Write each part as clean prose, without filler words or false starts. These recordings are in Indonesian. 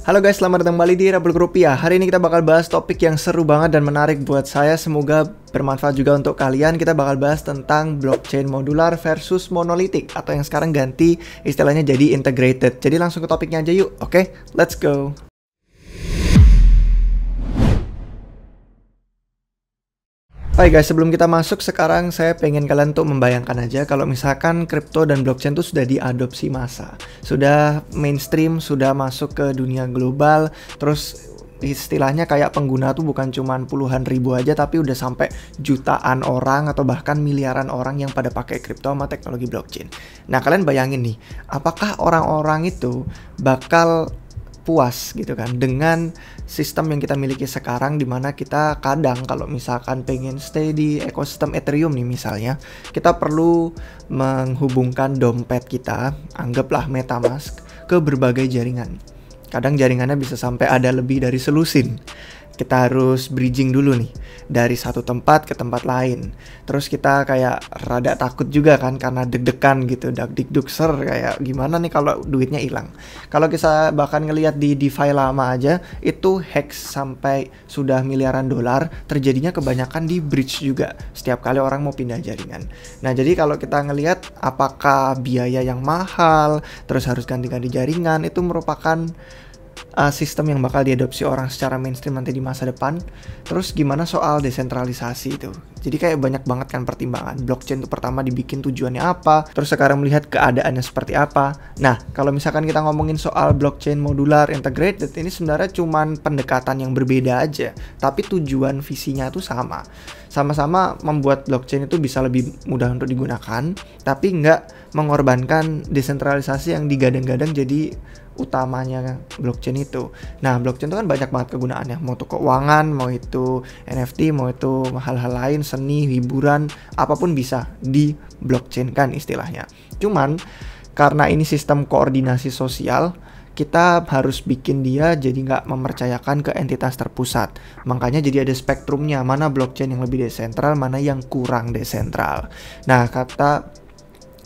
Halo guys, selamat datang kembali di Rebel Rupiah. Hari ini kita bakal bahas topik yang seru banget dan menarik buat saya. Semoga bermanfaat juga untuk kalian. Kita bakal bahas tentang blockchain modular versus monolitik, atau yang sekarang ganti istilahnya jadi integrated. Jadi langsung ke topiknya aja yuk. Oke, let's go. Hai guys, sebelum kita masuk sekarang saya pengen kalian tuh membayangkan aja kalau misalkan kripto dan blockchain tuh sudah diadopsi massa, sudah mainstream, sudah masuk ke dunia global, terus istilahnya kayak pengguna tuh bukan cuman puluhan ribu aja tapi udah sampai jutaan orang atau bahkan miliaran orang yang pada pakai kripto sama teknologi blockchain. Nah, kalian bayangin nih, apakah orang-orang itu bakal puas gitu kan dengan sistem yang kita miliki sekarang, dimana kita kadang kalau misalkan pengen stay di ekosistem Ethereum nih misalnya, kita perlu menghubungkan dompet kita, anggaplah MetaMask, ke berbagai jaringan. Kadang jaringannya bisa sampai ada lebih dari selusin. Kita harus bridging dulu nih dari satu tempat ke tempat lain. Terus kita kayak rada takut juga kan karena deg-degan gitu, dak-dik-duk-ser, kayak gimana nih kalau duitnya hilang. Kalau kita bahkan ngelihat di DeFi lama aja, itu hex sampai sudah miliaran dolar, terjadinya kebanyakan di bridge juga setiap kali orang mau pindah jaringan. Nah, jadi kalau kita ngelihat apakah biaya yang mahal, terus harus ganti-ganti jaringan, itu merupakan sistem yang bakal diadopsi orang secara mainstream nanti di masa depan. Terus gimana soal desentralisasi itu? Jadi kayak banyak banget kan pertimbangan. Blockchain itu pertama dibikin tujuannya apa, terus sekarang melihat keadaannya seperti apa. Nah, kalau misalkan kita ngomongin soal blockchain modular integrated, ini sebenarnya cuman pendekatan yang berbeda aja, tapi tujuan visinya tuh sama. Sama-sama membuat blockchain itu bisa lebih mudah untuk digunakan, tapi nggak mengorbankan desentralisasi yang digadang-gadang jadi utamanya blockchain itu. Nah, blockchain itu kan banyak banget kegunaannya, mau itu keuangan, mau itu NFT, mau itu hal-hal lain, seni, hiburan, apapun bisa di blockchain kan istilahnya. Cuman karena ini sistem koordinasi sosial, kita harus bikin dia jadi nggak mempercayakan ke entitas terpusat. Makanya jadi ada spektrumnya, mana blockchain yang lebih desentral, mana yang kurang desentral. Nah,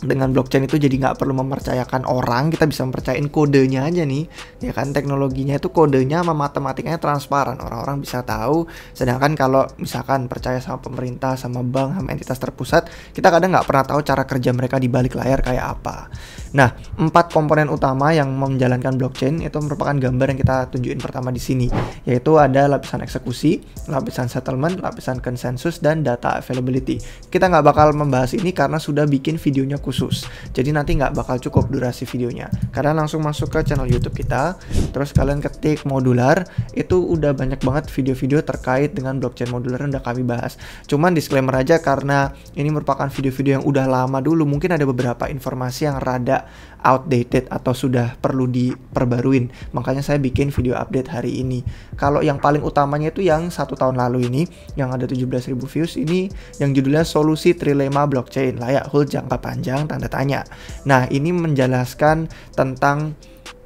dengan blockchain itu jadi nggak perlu mempercayakan orang, kita bisa mempercayain kodenya aja nih, ya kan. Teknologinya itu kodenya sama matematikanya transparan, orang-orang bisa tahu. Sedangkan kalau misalkan percaya sama pemerintah, sama bank, sama entitas terpusat, kita kadang nggak pernah tahu cara kerja mereka di balik layar kayak apa. Nah, 4 komponen utama yang menjalankan blockchain itu merupakan gambar yang kita tunjukin pertama di sini, yaitu ada lapisan eksekusi, lapisan settlement, lapisan konsensus, dan data availability. Kita nggak bakal membahas ini karena sudah bikin videonya khusus, jadi nanti nggak bakal cukup durasi videonya. Kalian langsung masuk ke channel YouTube kita, terus kalian ketik modular, itu udah banyak banget video-video terkait dengan blockchain modular yang udah kami bahas. Cuman disclaimer aja karena ini merupakan video-video yang udah lama dulu, mungkin ada beberapa informasi yang rada outdated atau sudah perlu diperbaruin, makanya saya bikin video update hari ini. Kalau yang paling utamanya itu yang 1 tahun lalu ini, yang ada 17.000 views, ini yang judulnya solusi trilema blockchain, layak hold jangka panjang, tanda tanya. Nah, ini menjelaskan tentang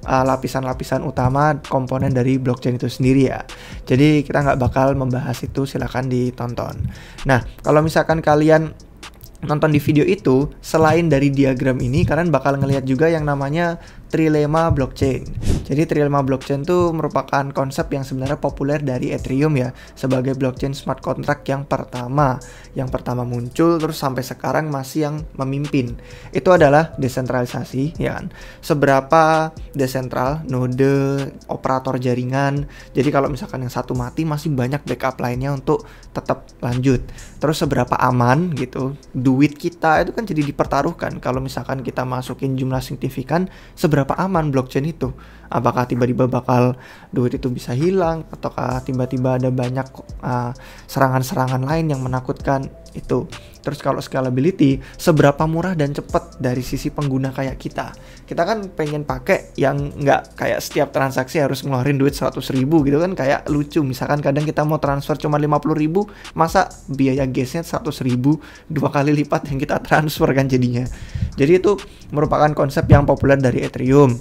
lapisan-lapisan utama komponen dari blockchain itu sendiri ya. Jadi kita nggak bakal membahas itu, silahkan ditonton. Nah, kalau misalkan kalian nonton di video itu, selain dari diagram ini, kalian bakal ngelihat juga yang namanya trilema blockchain. Jadi trilema blockchain itu merupakan konsep yang sebenarnya populer dari Ethereum ya, sebagai blockchain smart contract yang pertama muncul, terus sampai sekarang masih yang memimpin. Itu adalah desentralisasi, ya kan? Seberapa desentral node, operator jaringan. Jadi kalau misalkan yang satu mati, masih banyak backup lainnya untuk tetap lanjut. Terus seberapa aman gitu. Duit kita itu kan jadi dipertaruhkan. Kalau misalkan kita masukin jumlah signifikan, seberapa aman blockchain itu? Apakah tiba-tiba bakal duit itu bisa hilang, ataukah tiba-tiba ada banyak serangan-serangan lain yang menakutkan itu. Terus kalau scalability, seberapa murah dan cepat dari sisi pengguna kayak kita. Kita kan pengen pakai yang nggak kayak setiap transaksi harus ngeluarin duit 100.000 gitu kan, kayak lucu. Misalkan kadang kita mau transfer cuma 50.000, masa biaya gasnya 100.000, 2 kali lipat yang kita transfer kan jadinya. Jadi itu merupakan konsep yang populer dari Ethereum.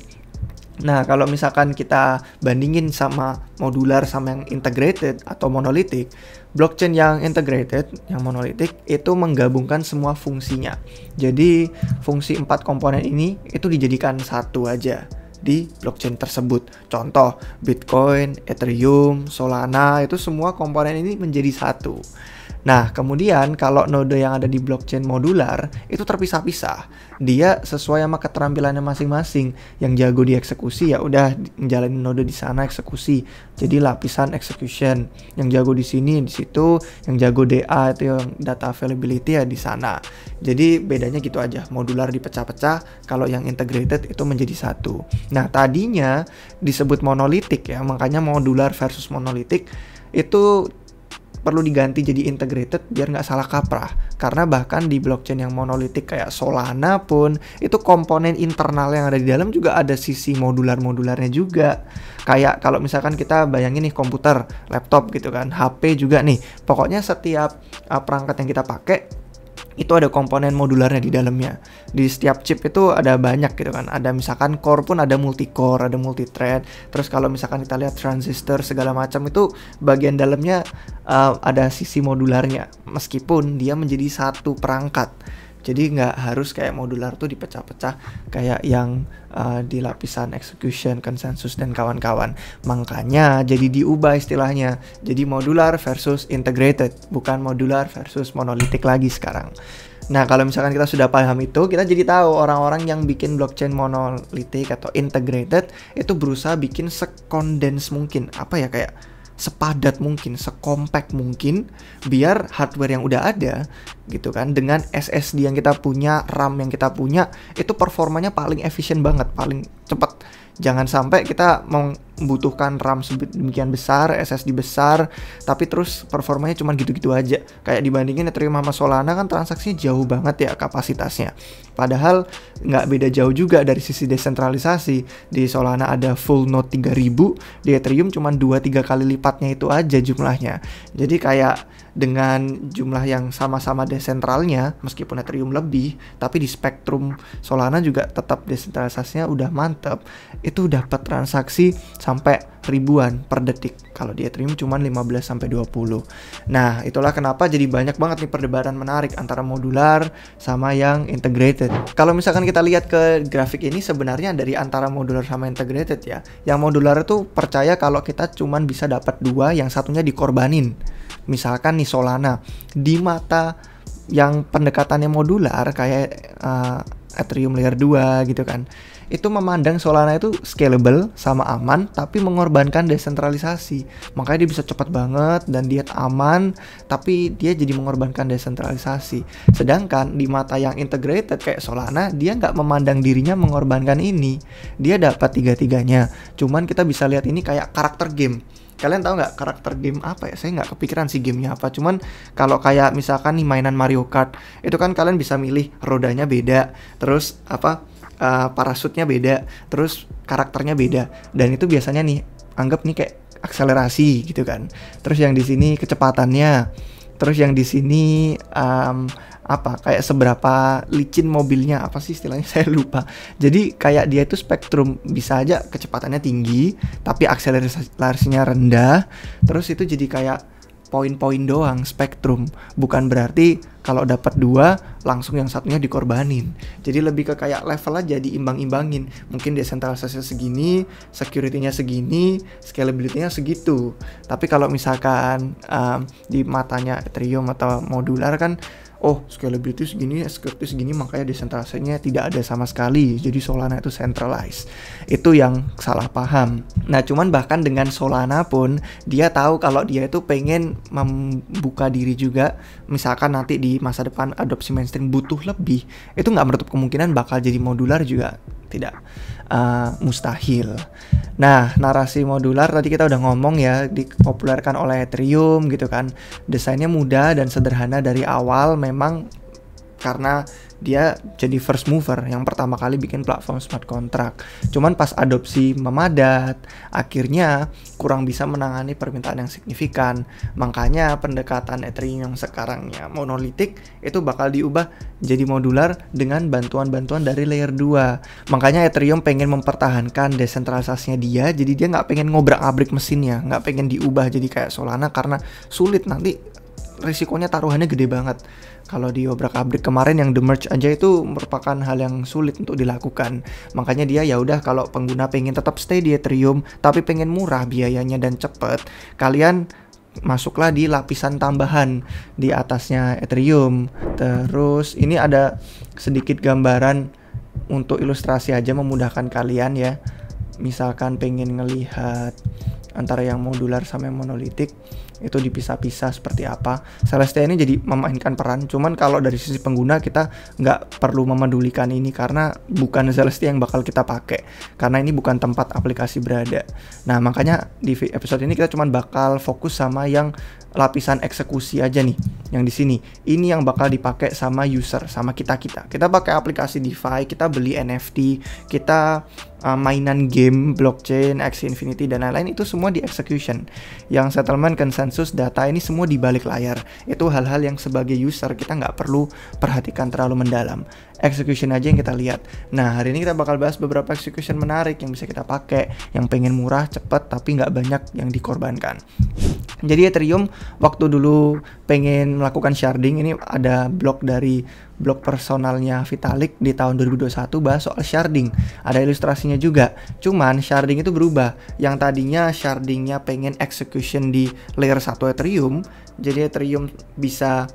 Nah, kalau misalkan kita bandingin sama modular sama yang integrated atau monolitik, blockchain yang integrated, yang monolitik, itu menggabungkan semua fungsinya. Jadi, fungsi 4 komponen ini itu dijadikan satu aja. di blockchain tersebut. Contoh, Bitcoin, Ethereum, Solana, itu semua komponen ini menjadi satu. Nah, kemudian kalau node yang ada di blockchain modular itu terpisah-pisah. Dia sesuai sama keterampilannya masing-masing. Yang jago di eksekusi ya udah menjalani node di sana eksekusi. Jadi lapisan execution. Yang jago di sini di situ, yang jago DA itu yang data availability ya di sana. Jadi bedanya gitu aja. Modular dipecah-pecah, kalau yang integrated itu menjadi satu. Nah, tadinya disebut monolitik ya, makanya modular versus monolitik itu perlu diganti jadi integrated biar nggak salah kaprah. Karena bahkan di blockchain yang monolitik kayak Solana pun itu komponen internal yang ada di dalam juga ada sisi modularnya juga. Kayak kalau misalkan kita bayangin nih komputer, laptop gitu kan, HP juga nih. Pokoknya setiap perangkat yang kita pakai itu ada komponen modularnya di dalamnya. Di setiap chip itu ada banyak gitu kan. Ada misalkan core pun ada multi-core, ada multi-thread. Terus kalau misalkan kita lihat transistor segala macam itu bagian dalamnya ada sisi modularnya. Meskipun dia menjadi satu perangkat. Jadi nggak harus kayak modular tuh dipecah-pecah kayak yang di lapisan execution, consensus, dan kawan-kawan. Makanya jadi diubah istilahnya. Jadi modular versus integrated, bukan modular versus monolitik lagi sekarang. Nah, kalau misalkan kita sudah paham itu, kita jadi tahu orang-orang yang bikin blockchain monolitik atau integrated itu berusaha bikin sekondens mungkin. Apa ya, kayak sepadat mungkin, sekompak mungkin, biar hardware yang udah ada gitu kan, dengan SSD yang kita punya, RAM yang kita punya, itu performanya paling efisien banget, paling cepat. Jangan sampai kita membutuhkan RAM sedemikian besar, SSD besar, tapi terus performanya cuma gitu-gitu aja. Kayak dibandingin Ethereum sama Solana kan transaksinya jauh banget ya kapasitasnya. Padahal nggak beda jauh juga dari sisi desentralisasi. Di Solana ada full node 3000, di Ethereum cuma 2-3 kali lipatnya itu aja jumlahnya. Jadi kayak dengan jumlah yang sama-sama desentralnya, meskipun Ethereum lebih, tapi di spektrum Solana juga tetap desentralisasinya udah mantep. Itu dapat transaksi sampai ribuan per detik. Kalau di Ethereum cuma 15-20. Nah, itulah kenapa jadi banyak banget nih perdebatan menarik antara modular sama yang integrated. Kalau misalkan kita lihat ke grafik ini, sebenarnya dari antara modular sama integrated ya. Yang modular itu percaya kalau kita cuma bisa dapat dua, yang satunya dikorbanin. Misalkan nih Solana, di mata yang pendekatannya modular kayak Ethereum layer 2 gitu kan, itu memandang Solana itu scalable sama aman, tapi mengorbankan desentralisasi. Makanya dia bisa cepat banget dan dia aman, tapi dia jadi mengorbankan desentralisasi. Sedangkan di mata yang integrated kayak Solana, dia nggak memandang dirinya mengorbankan ini. Dia dapat tiga-tiganya. Cuman kita bisa lihat ini kayak karakter game. Kalian tahu nggak karakter game apa ya? Saya nggak kepikiran sih gamenya apa. Cuman kalau kayak misalkan nih mainan Mario Kart, itu kan kalian bisa milih rodanya beda, terus parasutnya beda, terus karakternya beda. Dan itu biasanya nih anggap nih kayak akselerasi gitu kan. Terus yang di sini kecepatannya, terus yang di sini kayak seberapa licin mobilnya, apa sih istilahnya saya lupa. Jadi kayak dia itu spektrum, bisa aja kecepatannya tinggi tapi akselerasinya rendah, terus itu jadi kayak poin-poin doang spektrum, bukan berarti kalau dapat dua langsung yang satunya dikorbanin. Jadi lebih ke kayak level aja diimbang-imbangin. Mungkin desentralisasinya segini, security-nya segini, scalability-nya segitu. Tapi kalau misalkan di matanya Ethereum atau modular kan, oh scalability segini, security segini, makanya desentralisasinya tidak ada sama sekali. Jadi Solana itu centralized. Itu yang salah paham. Nah, cuman bahkan dengan Solana pun dia tahu kalau dia itu pengen membuka diri juga. Misalkan nanti di masa depan adopsi mainstream butuh lebih, itu nggak menutup kemungkinan bakal jadi modular juga. Tidak mustahil. Nah, narasi modular tadi kita udah ngomong ya, dipopulerkan oleh Ethereum gitu kan. Desainnya mudah dan sederhana dari awal, memang karena dia jadi first mover yang pertama kali bikin platform smart contract. Cuman pas adopsi memadat, akhirnya kurang bisa menangani permintaan yang signifikan. Makanya pendekatan Ethereum yang sekarangnya monolitik itu bakal diubah jadi modular dengan bantuan-bantuan dari layer 2. Makanya Ethereum pengen mempertahankan desentralisasinya dia, jadi dia nggak pengen ngobrak-abrik mesinnya, nggak pengen diubah jadi kayak Solana karena sulit nanti risikonya taruhannya gede banget. Kalau di obrak-abrik kemarin yang The Merge aja itu merupakan hal yang sulit untuk dilakukan. Makanya dia ya udah, kalau pengguna pengen tetap stay di Ethereum tapi pengen murah biayanya dan cepet, kalian masuklah di lapisan tambahan di atasnya Ethereum. Terus ini ada sedikit gambaran untuk ilustrasi aja memudahkan kalian ya. Misalkan pengen ngelihat antara yang modular sama yang monolitik itu dipisah-pisah seperti apa. Celestia ini jadi memainkan peran, cuman kalau dari sisi pengguna kita nggak perlu memedulikan ini karena bukan Celestia yang bakal kita pakai, karena ini bukan tempat aplikasi berada. Nah makanya di episode ini kita cuman bakal fokus sama yang lapisan eksekusi aja nih, yang di sini. Ini yang bakal dipakai sama user, sama kita. Kita pakai aplikasi DeFi, kita beli NFT, kita mainan game, blockchain, Axie Infinity dan lain-lain, itu semua di execution. Yang settlement, consensus, data ini semua di balik layar. Itu hal-hal yang sebagai user kita nggak perlu perhatikan terlalu mendalam. Execution aja yang kita lihat. Nah hari ini kita bakal bahas beberapa execution menarik yang bisa kita pakai, yang pengen murah, cepet, tapi nggak banyak yang dikorbankan. Jadi Ethereum waktu dulu pengen melakukan sharding, ini ada blog dari blog personalnya Vitalik di tahun 2021 bahas soal sharding. Ada ilustrasinya juga. Cuman sharding itu berubah. Yang tadinya shardingnya pengen execution di layer 1 Ethereum, jadi Ethereum bisa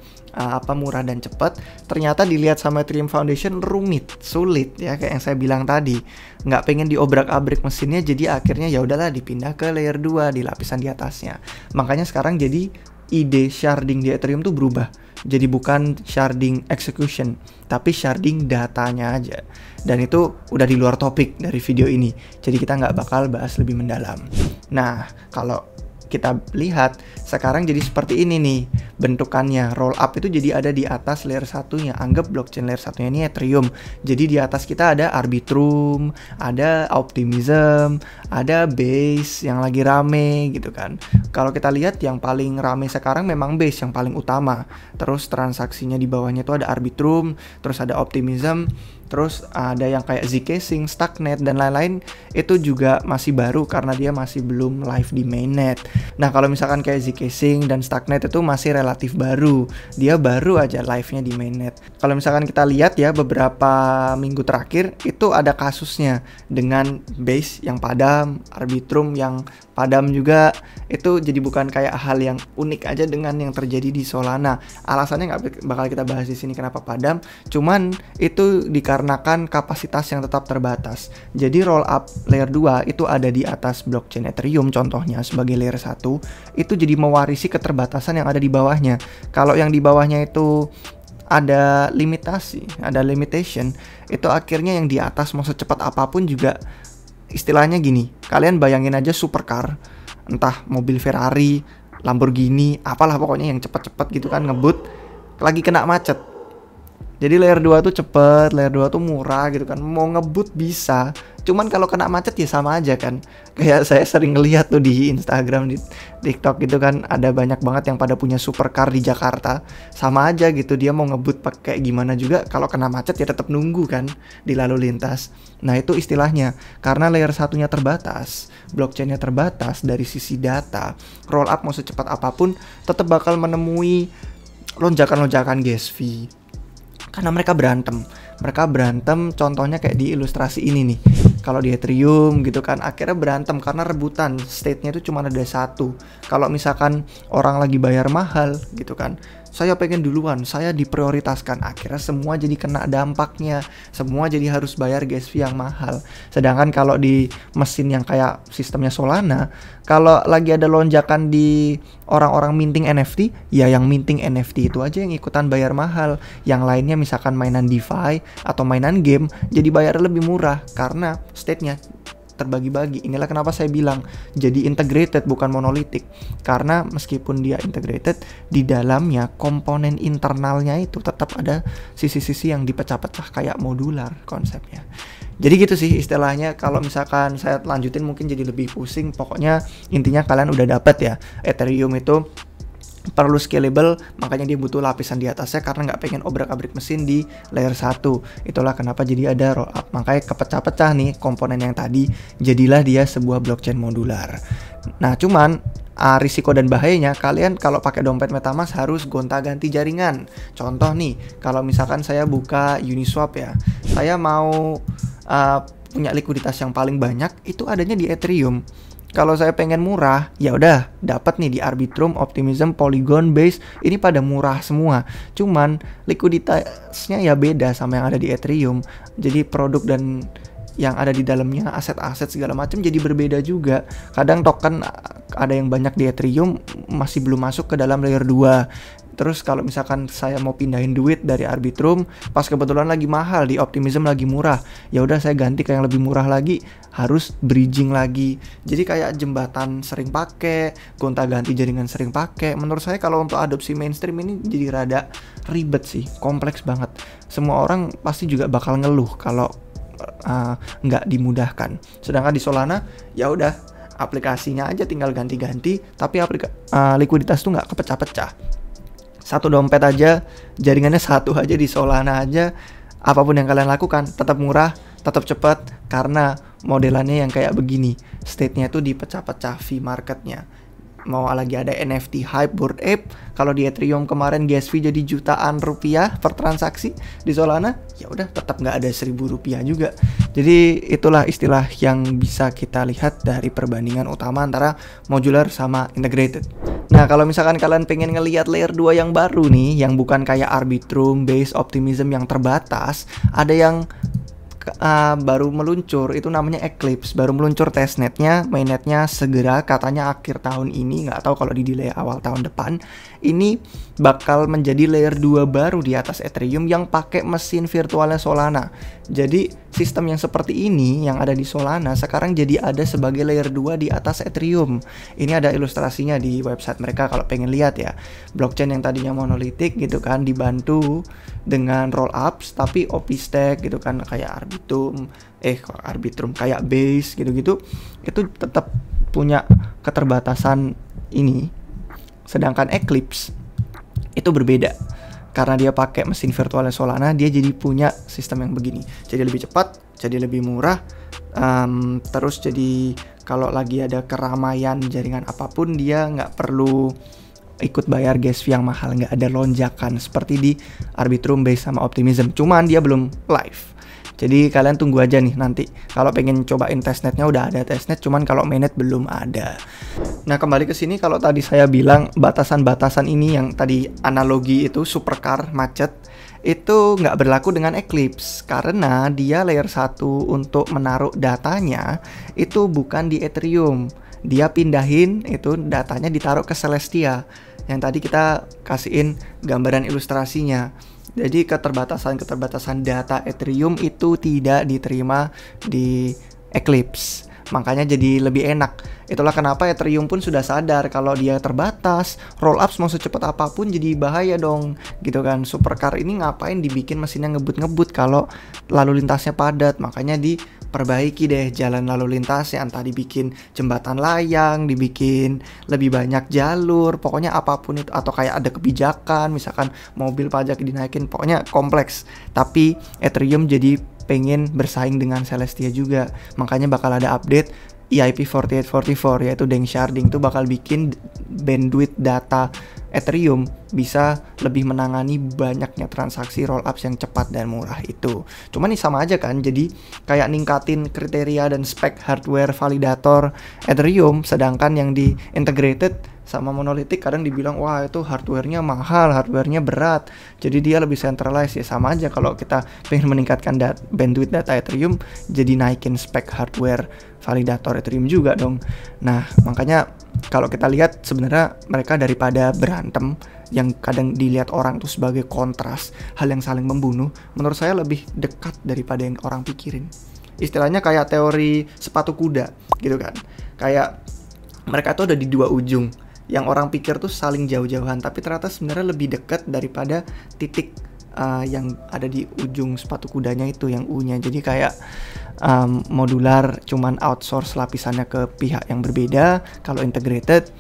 murah dan cepat. Ternyata dilihat sama Ethereum Foundation rumit, sulit ya, kayak yang saya bilang tadi. Nggak pengen diobrak-abrik mesinnya, jadi akhirnya ya udahlah dipindah ke layer 2 di lapisan di atasnya. Makanya sekarang jadi ide sharding di Ethereum tuh berubah. Jadi bukan sharding execution, tapi sharding datanya aja. Dan itu udah di luar topik dari video ini, jadi kita nggak bakal bahas lebih mendalam. Nah, kalau kita lihat sekarang jadi seperti ini nih bentukannya. Roll up itu jadi ada di atas layer satunya. Anggap blockchain layer satunya ini Ethereum. Jadi di atas kita ada Arbitrum, ada Optimism, ada Base yang lagi rame gitu kan. Kalau kita lihat yang paling rame sekarang memang Base yang paling utama. Terus transaksinya di bawahnya itu ada Arbitrum, terus ada Optimism, terus ada yang kayak Zcash, Stucknet dan lain-lain, itu juga masih baru karena dia masih belum live di mainnet. Nah kalau misalkan kayak Zcash dan Stucknet itu masih relatif baru, dia baru aja live-nya di mainnet. Kalau misalkan kita lihat ya beberapa minggu terakhir itu ada kasusnya dengan Base yang padam, Arbitrum yang padam juga. Itu jadi bukan kayak hal yang unik aja dengan yang terjadi di Solana. Alasannya nggak bakal kita bahas di sini kenapa padam, cuman itu dikarenakan kapasitas yang tetap terbatas. Jadi roll up layer 2 itu ada di atas blockchain Ethereum contohnya sebagai layer 1, itu jadi mewarisi keterbatasan yang ada di bawahnya. Kalau yang di bawahnya itu ada limitasi, ada limitation, itu akhirnya yang di atas mau secepat apapun juga, istilahnya gini, kalian bayangin aja supercar, entah mobil Ferrari, Lamborghini, apalah pokoknya yang cepet-cepet gitu kan, ngebut, lagi kena macet. Jadi layer 2 tuh cepet, layer 2 tuh murah gitu kan, mau ngebut bisa. Cuman kalau kena macet ya sama aja kan. Kayak saya sering ngeliat tuh di Instagram, di TikTok gitu kan, ada banyak banget yang pada punya supercar di Jakarta. Sama aja gitu, dia mau ngebut pakai gimana juga, kalau kena macet ya tetap nunggu kan di lalu lintas. Nah itu istilahnya, karena layer satunya terbatas, blockchainnya terbatas dari sisi data, roll up mau secepat apapun tetap bakal menemui lonjakan-lonjakan gas fee. Karena mereka berantem, contohnya kayak di ilustrasi ini nih. Kalau di Ethereum gitu kan, akhirnya berantem karena rebutan, state-nya itu cuma ada satu. Kalau misalkan orang lagi bayar mahal gitu kan, saya pengen duluan, saya diprioritaskan, akhirnya semua jadi kena dampaknya, semua jadi harus bayar gas fee yang mahal. Sedangkan kalau di mesin yang kayak sistemnya Solana, kalau lagi ada lonjakan di orang-orang minting NFT, ya yang minting NFT itu aja yang ikutan bayar mahal. Yang lainnya misalkan mainan DeFi atau mainan game jadi bayar lebih murah karena state-nya terbagi-bagi. Inilah kenapa saya bilang jadi integrated bukan monolitik. Karena meskipun dia integrated, di dalamnya komponen internalnya itu tetap ada sisi-sisi yang dipecah-pecah kayak modular konsepnya. Jadi gitu sih istilahnya. Kalau misalkan saya lanjutin mungkin jadi lebih pusing. Pokoknya intinya kalian udah dapat ya, Ethereum itu perlu scalable, makanya dia butuh lapisan di atasnya karena nggak pengen obrak-abrik mesin di layer 1. Itulah kenapa jadi ada roll up, makanya kepecah-pecah nih komponen yang tadi, jadilah dia sebuah blockchain modular. Nah cuman risiko dan bahayanya, kalian kalau pakai dompet MetaMask harus gonta-ganti jaringan. Contoh nih, kalau misalkan saya buka Uniswap ya, saya mau punya likuiditas yang paling banyak, itu adanya di Ethereum. Kalau saya pengen murah, ya udah dapat nih di Arbitrum, Optimism, Polygon, Base, ini pada murah semua. Cuman likuiditasnya ya beda sama yang ada di Ethereum. Jadi produk dan yang ada di dalamnya, aset-aset segala macam jadi berbeda juga. Kadang token ada yang banyak di Ethereum masih belum masuk ke dalam layer 2. Terus kalau misalkan saya mau pindahin duit dari Arbitrum, pas kebetulan lagi mahal, di Optimism lagi murah, ya udah saya ganti ke yang lebih murah lagi, harus bridging lagi. Jadi kayak jembatan sering pakai, gonta-ganti jaringan sering pakai. Menurut saya kalau untuk adopsi mainstream ini jadi rada ribet sih, kompleks banget. Semua orang pasti juga bakal ngeluh kalau nggak dimudahkan. Sedangkan di Solana, ya udah aplikasinya aja tinggal ganti-ganti, tapi likuiditas tuh nggak kepecah-pecah. Satu dompet aja, jaringannya satu aja di Solana aja, apapun yang kalian lakukan tetap murah, tetap cepat, karena modelannya yang kayak begini. State-nya itu dipecah-pecah fee marketnya. Mau lagi ada NFT hype, Bored Ape. Kalau di Ethereum kemarin gas fee jadi jutaan rupiah per transaksi, di Solana ya udah tetap nggak ada 1.000 rupiah juga. Jadi itulah istilah yang bisa kita lihat dari perbandingan utama antara modular sama integrated. Nah, kalau misalkan kalian pengen ngelihat layer 2 yang baru nih, yang bukan kayak Arbitrum, Base, Optimism yang terbatas, ada yang baru meluncur, itu namanya Eclipse. Baru meluncur testnetnya, mainnetnya segera, katanya akhir tahun ini, nggak tahu kalau di delay awal tahun depan. Ini bakal menjadi layer 2 baru di atas Ethereum yang pakai mesin virtualnya Solana. Jadi sistem yang seperti ini yang ada di Solana sekarang jadi ada sebagai layer 2 di atas Ethereum. Ini ada ilustrasinya di website mereka kalau pengen lihat ya. Blockchain yang tadinya monolitik gitu kan, dibantu dengan rollups tapi OP stack gitu kan, kayak Arbitrum kayak Base gitu-gitu, itu tetap punya keterbatasan ini. Sedangkan Eclipse itu berbeda. Karena dia pakai mesin virtualnya Solana, dia jadi punya sistem yang begini. Jadi lebih cepat, jadi lebih murah, terus jadi kalau lagi ada keramaian jaringan apapun, dia nggak perlu ikut bayar gas fee yang mahal, nggak ada lonjakan seperti di Arbitrum, Base, sama Optimism. Cuman dia belum live. Jadi kalian tunggu aja nih nanti. Kalau pengen cobain testnetnya udah ada testnet, cuman kalau mainnet belum ada. Nah, kembali ke sini, kalau tadi saya bilang batasan-batasan ini yang tadi analogi itu supercar macet, itu nggak berlaku dengan Eclipse karena dia layer 1 untuk menaruh datanya itu bukan di Ethereum. Dia pindahin itu datanya ditaruh ke Celestia yang tadi kita kasihin gambaran ilustrasinya. Jadi keterbatasan data Ethereum itu tidak diterima di Eclipse. Makanya jadi lebih enak. Itulah kenapa Ethereum pun sudah sadar kalau dia terbatas, rollups mau secepat apapun jadi bahaya dong, gitu kan. Supercar ini ngapain dibikin mesinnya ngebut-ngebut kalau lalu lintasnya padat. Makanya diperbaiki deh jalan lalu lintasnya, entah dibikin jembatan layang, dibikin lebih banyak jalur, pokoknya apapun itu, atau kayak ada kebijakan misalkan mobil pajak dinaikin, pokoknya kompleks. Tapi Ethereum jadi pengen bersaing dengan Celestia juga, makanya bakal ada update EIP 4844, yaitu Deng Sharding, itu bakal bikin bandwidth data Ethereum bisa lebih menangani banyaknya transaksi rollups yang cepat dan murah itu. Cuman ini sama aja kan, jadi kayak ningkatin kriteria dan spek hardware validator Ethereum, sedangkan yang di integrated sama monolitik kadang dibilang wah itu hardwarenya mahal, hardwarenya berat, jadi dia lebih centralized. Ya sama aja kalau kita pengen meningkatkan bandwidth data Ethereum, jadi naikin spek hardware validator Ethereum juga dong. Nah, makanya kalau kita lihat sebenarnya mereka daripada berantem yang kadang dilihat orang tuh sebagai kontras, hal yang saling membunuh, menurut saya lebih dekat daripada yang orang pikirin. Istilahnya kayak teori sepatu kuda gitu kan, kayak mereka tuh ada di dua ujung, yang orang pikir tuh saling jauh-jauhan, tapi ternyata sebenarnya lebih dekat daripada titik yang ada di ujung sepatu kudanya itu, yang U-nya. Jadi kayak modular cuman outsource lapisannya ke pihak yang berbeda. Kalau integrated,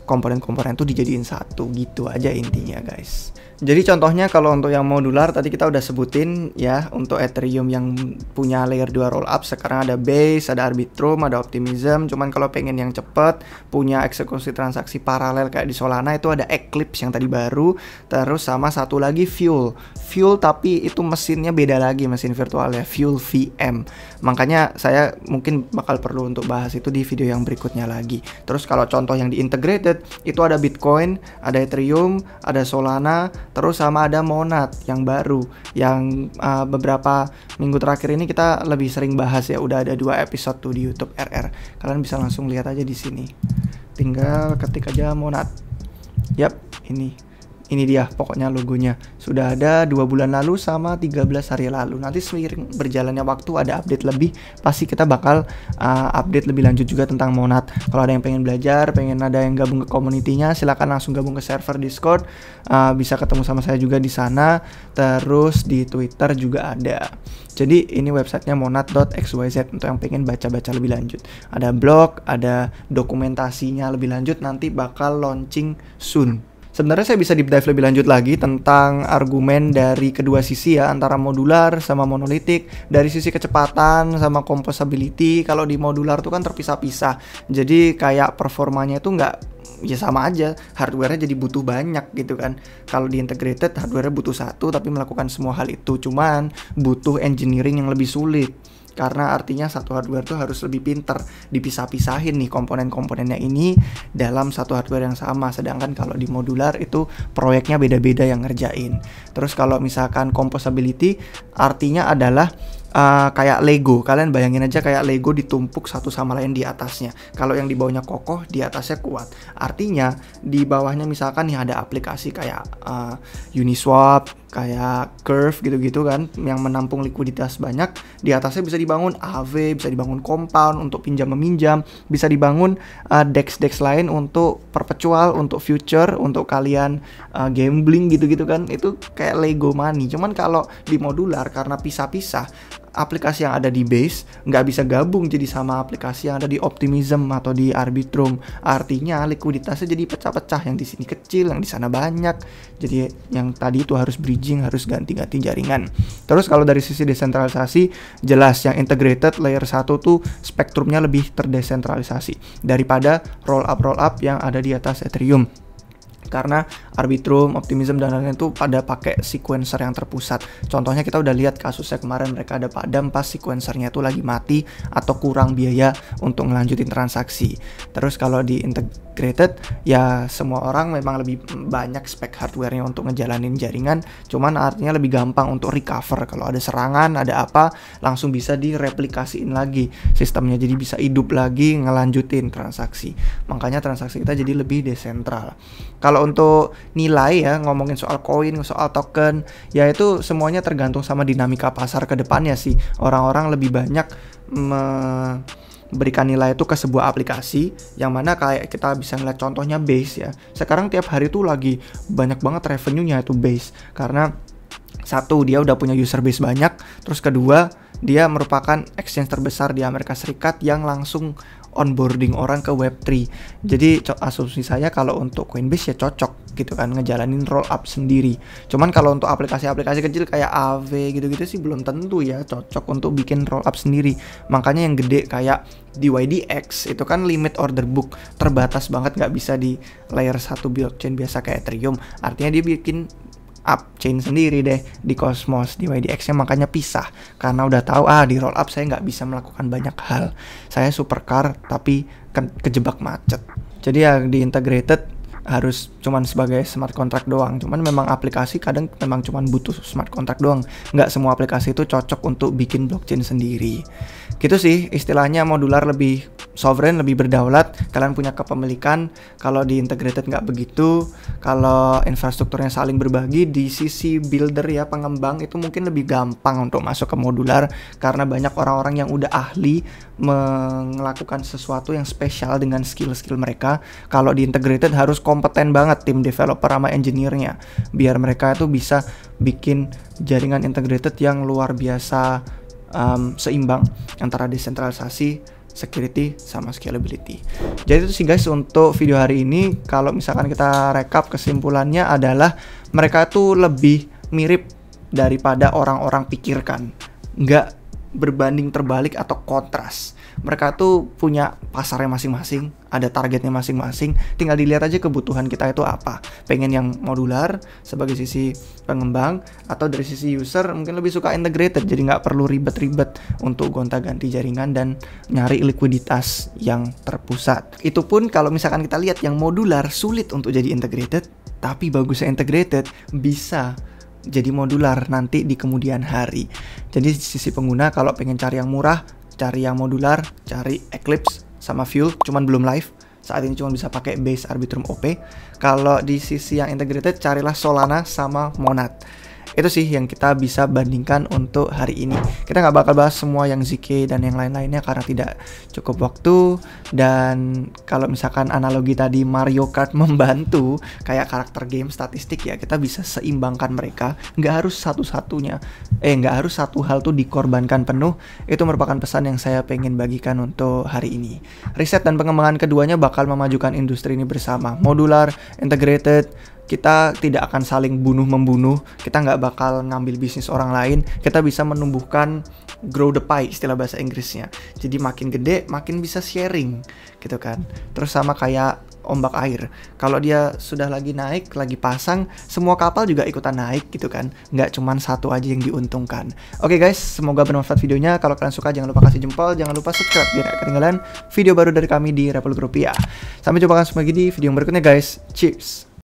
komponen-komponen tuh dijadiin satu, gitu aja intinya guys. Jadi contohnya kalau untuk yang modular tadi kita udah sebutin ya, untuk Ethereum yang punya layer 2 rollup sekarang ada Base, ada Arbitrum, ada Optimism. Cuman kalau pengen yang cepet, punya eksekusi transaksi paralel kayak di Solana itu ada Eclipse yang tadi baru. Terus sama satu lagi Fuel tapi itu mesinnya beda lagi, mesin virtualnya Fuel VM. Makanya saya mungkin bakal perlu untuk bahas itu di video yang berikutnya lagi. Terus kalau contoh yang di integrated itu ada Bitcoin, ada Ethereum, ada Solana, terus sama ada Monad yang baru yang beberapa minggu terakhir ini kita lebih sering bahas ya. Udah ada 2 episode tuh di YouTube RR. Kalian bisa langsung lihat aja di sini. Tinggal ketik aja Monad. Yap, ini dia pokoknya logonya. Sudah ada 2 bulan lalu sama 13 hari lalu. Nanti seiring berjalannya waktu ada update lebih, pasti kita bakal update lebih lanjut juga tentang Monad. Kalau ada yang pengen belajar, pengen ada yang gabung ke community-nya, silakan langsung gabung ke server Discord. Bisa ketemu sama saya juga di sana. Terus di Twitter juga ada. Jadi ini websitenya monad.xyz untuk yang pengen baca-baca lebih lanjut. Ada blog, ada dokumentasinya lebih lanjut, nanti bakal launching soon. Sebenarnya saya bisa deep dive lebih lanjut lagi tentang argumen dari kedua sisi ya, antara modular sama monolitik. Dari sisi kecepatan sama composability, kalau di modular tuh kan terpisah-pisah. Jadi kayak performanya itu nggak, ya sama aja, hardware-nya jadi butuh banyak gitu kan. Kalau di integrated hardware-nya butuh satu tapi melakukan semua hal itu, cuman butuh engineering yang lebih sulit. Karena artinya satu hardware tuh harus lebih pinter, dipisah-pisahin nih komponen-komponennya ini dalam satu hardware yang sama. Sedangkan kalau di modular itu proyeknya beda-beda yang ngerjain. Terus kalau misalkan composability artinya adalah kayak Lego. Kalian bayangin aja kayak Lego ditumpuk satu sama lain di atasnya. Kalau yang di bawahnya kokoh, di atasnya kuat. Artinya di bawahnya misalkan nih ada aplikasi kayak Uniswap, kayak Curve gitu-gitu kan, yang menampung likuiditas banyak. Di atasnya bisa dibangun AV, bisa dibangun Compound untuk pinjam meminjam, bisa dibangun DEX lain untuk perpetual, untuk future, untuk kalian gambling gitu-gitu kan. Itu kayak Lego money. Cuman kalau di modular karena pisah-pisah, aplikasi yang ada di Base nggak bisa gabung jadi sama aplikasi yang ada di Optimism atau di Arbitrum. Artinya likuiditasnya jadi pecah-pecah, yang di sini kecil, yang di sana banyak. Jadi yang tadi itu harus bridging, harus ganti-ganti jaringan. Terus kalau dari sisi desentralisasi, jelas yang integrated layer 1 tuh spektrumnya lebih terdesentralisasi daripada roll-up yang ada di atas Ethereum. Karena Arbitrum, Optimism, dan lain-lain itu pada pakai sequencer yang terpusat. Contohnya kita udah lihat kasusnya kemarin, mereka ada padam pas sequencernya itu lagi mati atau kurang biaya untuk ngelanjutin transaksi. Terus kalau di integrated, ya semua orang memang lebih banyak spek hardware-nya untuk ngejalanin jaringan, cuman artinya lebih gampang untuk recover. Kalau ada serangan, ada apa, langsung bisa direplikasiin lagi sistemnya, jadi bisa hidup lagi ngelanjutin transaksi. Makanya transaksi kita jadi lebih desentral. Kalau untuk nilai ya, ngomongin soal koin, soal token, ya itu semuanya tergantung sama dinamika pasar ke depannya sih. Orang-orang lebih banyak berikan nilai itu ke sebuah aplikasi, yang mana kayak kita bisa ngeliat contohnya Base ya. Sekarang tiap hari tuh lagi banyak banget revenue-nya itu Base. Karena satu, dia udah punya user base banyak. Terus kedua, dia merupakan exchange terbesar di Amerika Serikat yang langsung onboarding orang ke Web3. Jadi asumsi saya kalau untuk Coinbase ya cocok gitu kan, ngejalanin roll up sendiri. Cuman kalau untuk aplikasi-aplikasi kecil kayak AV gitu-gitu sih belum tentu ya cocok untuk bikin roll up sendiri. Makanya yang gede kayak di YDX itu kan limit order book terbatas banget, nggak bisa di layer 1 blockchain biasa kayak Ethereum. Artinya dia bikin upchain sendiri deh di Cosmos, di YDX-nya. Makanya pisah karena udah tahu di roll up saya nggak bisa melakukan banyak hal, saya supercar tapi kejebak macet. Jadi ya di integrated harus cuman sebagai smart contract doang. Cuman memang aplikasi kadang memang cuman butuh smart contract doang, nggak semua aplikasi itu cocok untuk bikin blockchain sendiri. Gitu sih istilahnya, modular lebih sovereign, lebih berdaulat, kalian punya kepemilikan. Kalau di integrated nggak begitu. Kalau infrastrukturnya saling berbagi, di sisi builder ya, pengembang itu mungkin lebih gampang untuk masuk ke modular karena banyak orang-orang yang udah ahli melakukan sesuatu yang spesial dengan skill-skill mereka. Kalau di integrated harus kompeten banget tim developer sama engineer-nya biar mereka itu bisa bikin jaringan integrated yang luar biasa seimbang antara desentralisasi security sama scalability. Jadi itu sih guys untuk video hari ini. Kalau misalkan kita rekap, kesimpulannya adalah mereka tuh lebih mirip daripada orang-orang pikirkan, nggak berbanding terbalik atau kontras. Mereka tuh punya pasarnya masing-masing, ada targetnya masing-masing, tinggal dilihat aja kebutuhan kita itu apa. Pengen yang modular sebagai sisi pengembang, atau dari sisi user mungkin lebih suka integrated, jadi nggak perlu ribet-ribet untuk gonta-ganti jaringan dan nyari likuiditas yang terpusat. Itu pun kalau misalkan kita lihat yang modular sulit untuk jadi integrated, tapi bagusnya integrated bisa jadi modular nanti di kemudian hari. Jadi sisi pengguna kalau pengen cari yang murah, cari yang modular, cari Eclipse sama Fuel, cuman belum live. Saat ini cuma bisa pakai base Arbitrum OP. Kalau di sisi yang integrated, carilah Solana sama Monad. Itu sih yang kita bisa bandingkan untuk hari ini. Kita nggak bakal bahas semua yang ZK dan yang lain-lainnya karena tidak cukup waktu. Dan kalau misalkan analogi tadi Mario Kart membantu kayak karakter game statistik, ya kita bisa seimbangkan mereka. Nggak harus satu-satunya, nggak harus satu hal tuh dikorbankan penuh. Itu merupakan pesan yang saya pengen bagikan untuk hari ini. Riset dan pengembangan keduanya bakal memajukan industri ini bersama. Modular, integrated, kita tidak akan saling bunuh-membunuh, kita nggak bakal ngambil bisnis orang lain, kita bisa menumbuhkan grow the pie, istilah bahasa Inggrisnya. Jadi makin gede, makin bisa sharing, gitu kan. Terus sama kayak ombak air, kalau dia sudah lagi naik, lagi pasang, semua kapal juga ikutan naik, gitu kan. Nggak cuman satu aja yang diuntungkan. Oke guys, semoga bermanfaat videonya. Kalau kalian suka, jangan lupa kasih jempol, jangan lupa subscribe biar gak ketinggalan video baru dari kami di Republik Rupiah. Sampai jumpa semua lagi di video yang berikutnya guys. Cheers!